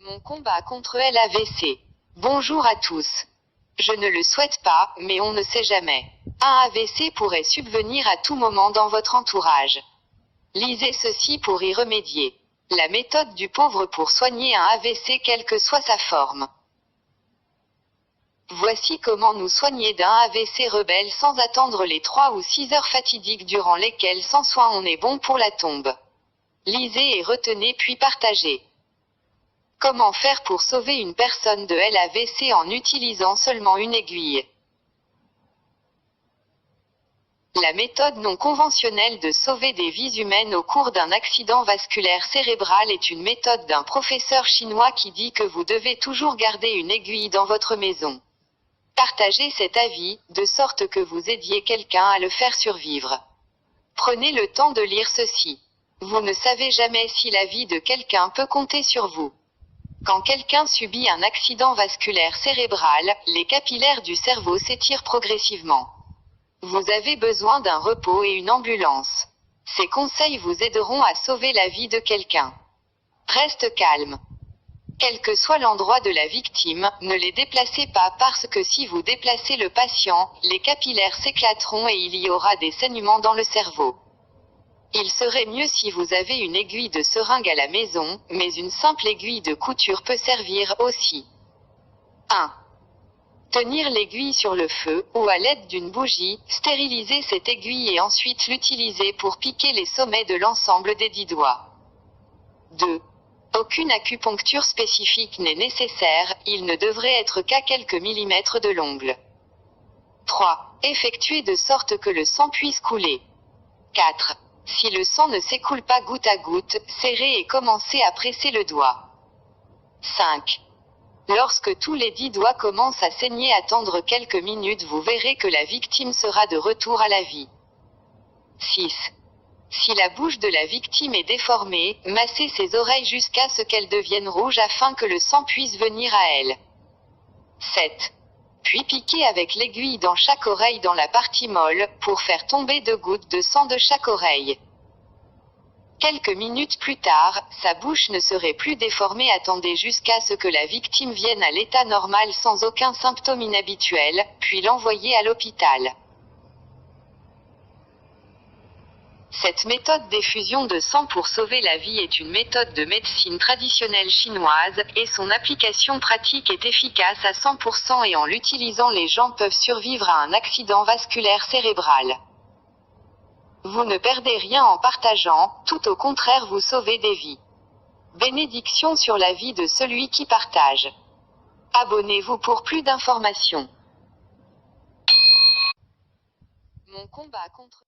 Mon combat contre l'AVC. Bonjour à tous. Je ne le souhaite pas, mais on ne sait jamais. Un AVC pourrait subvenir à tout moment dans votre entourage. Lisez ceci pour y remédier. La méthode du pauvre pour soigner un AVC quelle que soit sa forme. Voici comment nous soigner d'un AVC rebelle sans attendre les 3 ou 6 heures fatidiques durant lesquelles sans soin on est bon pour la tombe. Lisez et retenez puis partagez. Comment faire pour sauver une personne de l'AVC en utilisant seulement une aiguille? La méthode non conventionnelle de sauver des vies humaines au cours d'un accident vasculaire cérébral est une méthode d'un professeur chinois qui dit que vous devez toujours garder une aiguille dans votre maison. Partagez cet avis, de sorte que vous aidiez quelqu'un à le faire survivre. Prenez le temps de lire ceci. Vous ne savez jamais si la vie de quelqu'un peut compter sur vous. Quand quelqu'un subit un accident vasculaire cérébral, les capillaires du cerveau s'étirent progressivement. Vous avez besoin d'un repos et une ambulance. Ces conseils vous aideront à sauver la vie de quelqu'un. Reste calme. Quel que soit l'endroit de la victime, ne les déplacez pas parce que si vous déplacez le patient, les capillaires s'éclateront et il y aura des saignements dans le cerveau. Il serait mieux si vous avez une aiguille de seringue à la maison, mais une simple aiguille de couture peut servir aussi. 1. Tenir l'aiguille sur le feu, ou à l'aide d'une bougie, stériliser cette aiguille et ensuite l'utiliser pour piquer les sommets de l'ensemble des 10 doigts. 2. Aucune acupuncture spécifique n'est nécessaire, il ne devrait être qu'à quelques millimètres de l'ongle. 3. Effectuer de sorte que le sang puisse couler. 4. Si le sang ne s'écoule pas goutte à goutte, serrez et commencez à presser le doigt. 5. Lorsque tous les 10 doigts commencent à saigner, attendre quelques minutes, vous verrez que la victime sera de retour à la vie. 6. Si la bouche de la victime est déformée, massez ses oreilles jusqu'à ce qu'elles deviennent rouges afin que le sang puisse venir à elle. 7. Puis piquez avec l'aiguille dans chaque oreille dans la partie molle, pour faire tomber 2 gouttes de sang de chaque oreille. Quelques minutes plus tard, sa bouche ne serait plus déformée. Attendez jusqu'à ce que la victime vienne à l'état normal sans aucun symptôme inhabituel, puis l'envoyez à l'hôpital. Cette méthode d'effusion de sang pour sauver la vie est une méthode de médecine traditionnelle chinoise, et son application pratique est efficace à 100% et en l'utilisant les gens peuvent survivre à un accident vasculaire cérébral. Vous ne perdez rien en partageant, tout au contraire vous sauvez des vies. Bénédiction sur la vie de celui qui partage. Abonnez-vous pour plus d'informations. Mon combat contre